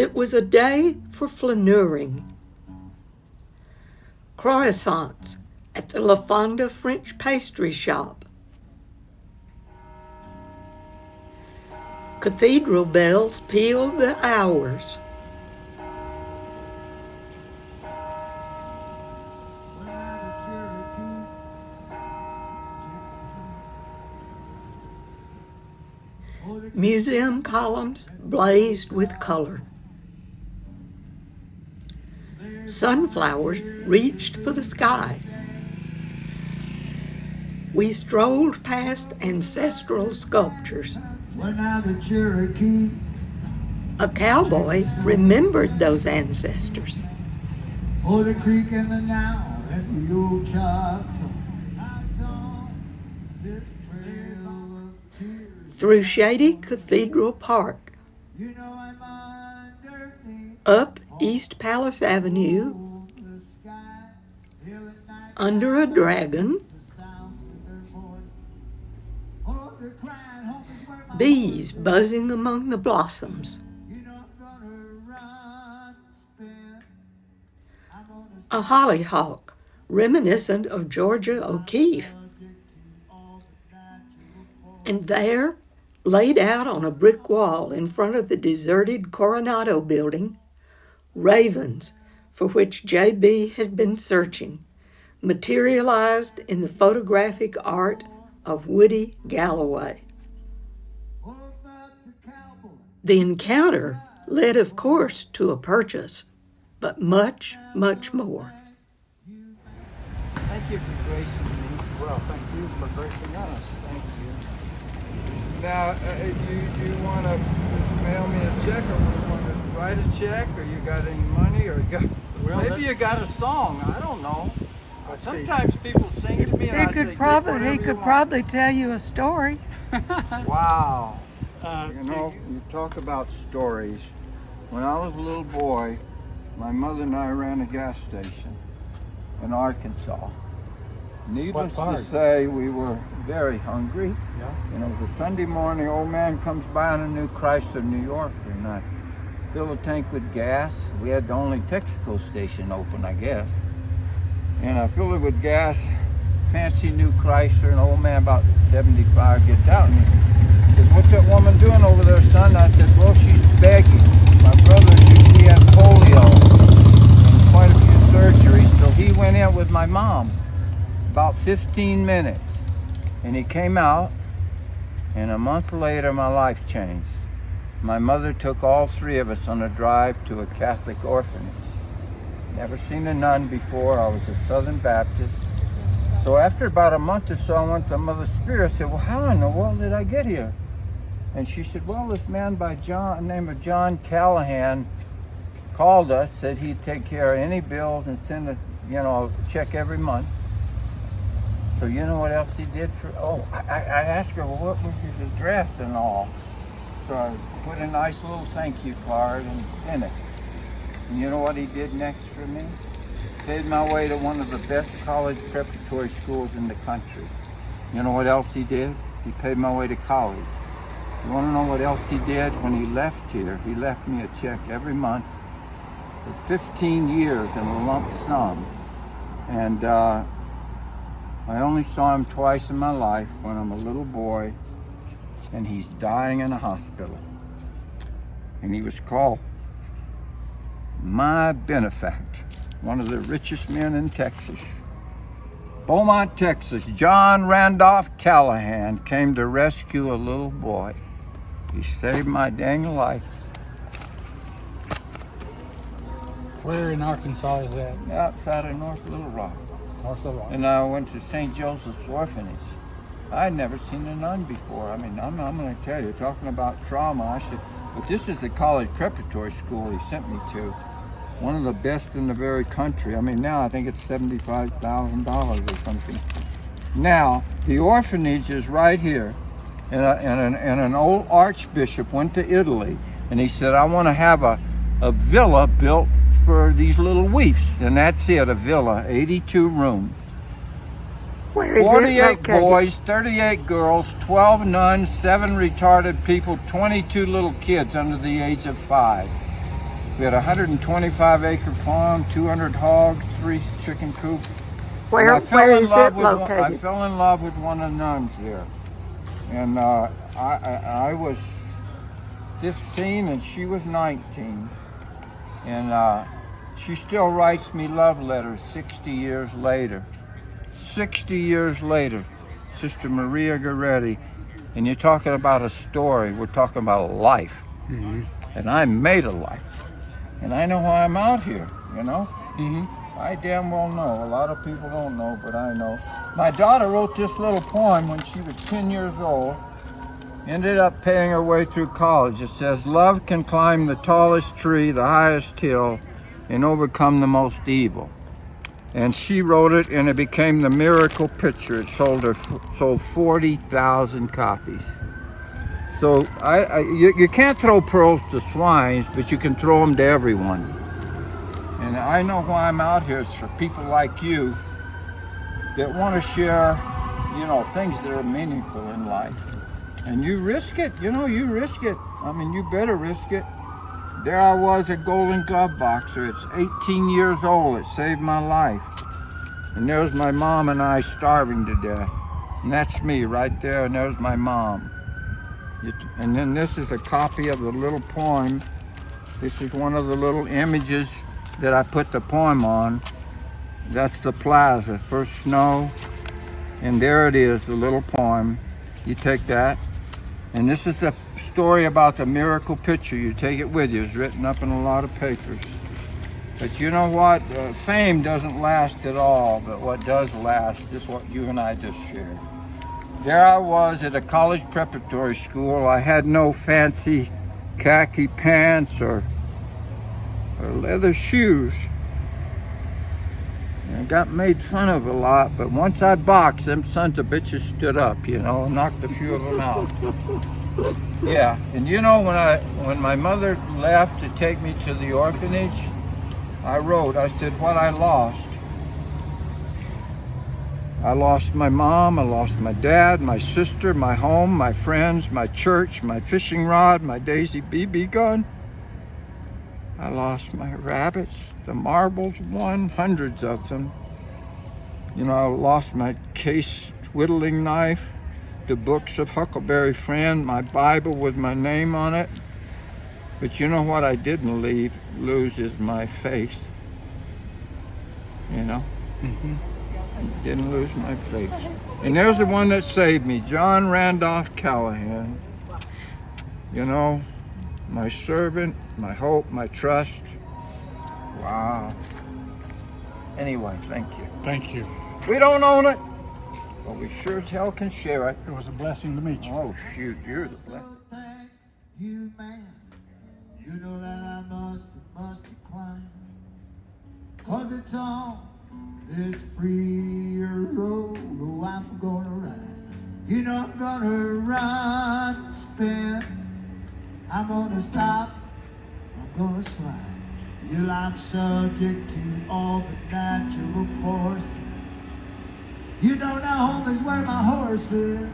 It was a day for flaneuring. Croissants at the La Fonda French pastry shop. Cathedral bells pealed the hours. Museum columns blazed with color. Sunflowers reached for the sky. We strolled past ancestral sculptures. A cowboy remembered those ancestors. Oh, the creek and the now, that's the old Choctaw. Through shady Cathedral Park. Up East Palace Avenue. Under a dragon. Bees buzzing among the blossoms. A hollyhock reminiscent of Georgia O'Keeffe. And there, laid out on a brick wall in front of the deserted Coronado building, ravens for which J.B. had been searching, materialized in the photographic art of Woody Galloway. The encounter led, of course, to a purchase, but much, much more. Thank you for gracing me. Well, thank you for gracing us. Thank you. Now, you want to just mail me a check, or you want to write a check, or you got any money, or maybe you got a song. I don't know. Sometimes people sing to me, and I say, he could probably tell you a story. Wow. You talk about stories. When I was a little boy, my mother and I ran a gas station in Arkansas. Needless to say, we were very hungry. Yeah. And it was a Sunday morning, old man comes by in a new Chrysler New Yorker, and I fill a tank with gas. We had the only Texaco station open, I guess. And I fill it with gas, fancy new Chrysler, and old man about 75 gets out and he says, "What's that woman doing over there, son?" I said, "Well, she's begging. My brother, he had polio and quite a few surgeries, so he went in with my mom about 15 minutes. And he came out, and a month later, my life changed. My mother took all three of us on a drive to a Catholic orphanage. Never seen a nun before. I was a Southern Baptist. So after about a month or so, I went to Mother Superior. I said, "Well, how in the world did I get here?" And she said, "Well, this man by named John Callahan called us, said he'd take care of any bills and send a check every month." So you know what else he did I asked her, "Well, what was his address and all?" So I put a nice little thank you card and sent it. And you know what he did next for me? Paid my way to one of the best college preparatory schools in the country. You know what else he did? He paid my way to college. You want to know what else he did? When he left here, he left me a check every month for 15 years in a lump sum. And I only saw him twice in my life, when I'm a little boy and he's dying in a hospital. And he was called my benefactor, one of the richest men in Texas. Beaumont, Texas, John Randolph Callahan came to rescue a little boy. He saved my dang life. Where in Arkansas is that? Outside of North Little Rock. North Little Rock. And I went to St. Joseph's Orphanage. I'd never seen a nun before. I mean, I'm going to tell you, talking about trauma, but this is the college preparatory school he sent me to. One of the best in the very country. I mean, now I think it's $75,000 or something. Now, the orphanage is right here. And an old archbishop went to Italy, and he said, "I want to have a villa built for these little waifs." And that's it, a villa, 82 rooms. Where is 48 boys, 38 girls, 12 nuns, 7 retarded people, 22 little kids under the age of 5. We had a 125-acre farm, 200 hogs, 3 chicken coops. Where is it I located? fell in love with one of the nuns there. And I was 15 and she was 19. And she still writes me love letters 60 years later. 60 years later, Sister Maria Goretti. And you're talking about a story, we're talking about a life. Mm-hmm. And I made a life. And I know why I'm out here, you know? Mm-hmm. I damn well know. A lot of people don't know, but I know. My daughter wrote this little poem when she was 10 years old. Ended up paying her way through college. It says, love can climb the tallest tree, the highest hill, and overcome the most evil. And she wrote it, and it became the miracle picture. It sold 40,000 copies. So you can't throw pearls to swines, but you can throw them to everyone. And I know why I'm out here. It's for people like you that want to share, you know, things that are meaningful in life. And you risk it, you know, you risk it. I mean, you better risk it. There I was, a Golden Glove boxer. It's 18 years old. It saved my life. And there's my mom and I starving to death. And that's me right there, and there's my mom. And then this is a copy of the little poem. This is one of the little images that I put the poem on. That's the plaza, first snow. And there it is, the little poem. You take that. And this is the story about the miracle picture. You take it with you. It's written up in a lot of papers. But you know what? Fame doesn't last at all, but what does last is what you and I just shared. There I was at a college preparatory school. I had no fancy khaki pants or leather shoes. And I got made fun of a lot, but once I boxed, them sons of bitches stood up, you know, and knocked a few of them out. Yeah, and you know, when my mother left to take me to the orphanage, I wrote, I said, what I lost. I lost my mom, I lost my dad, my sister, my home, my friends, my church, my fishing rod, my Daisy BB gun. I lost my rabbits, the marbles won, hundreds of them. You know, I lost my case whittling knife, the books of Huckleberry Friend, my Bible with my name on it. But you know what I didn't lose is my faith. You know? Mm-hmm. I didn't lose my faith. And there's the one that saved me, John Randolph Callahan. You know, my servant, my hope, my trust. Wow. Anyway, thank you. Thank you. We don't own it, but we sure as hell can share it. It was a blessing to meet you. Oh, shoot, you're the blessing. Thank you, man. You know that I must decline. 'Cause it's on this freer road, oh, I'm gonna ride. You know I'm gonna run, spin. I'm gonna stop, I'm gonna slide. Till I'm subject to all the natural forces. You know now home is where my horse is.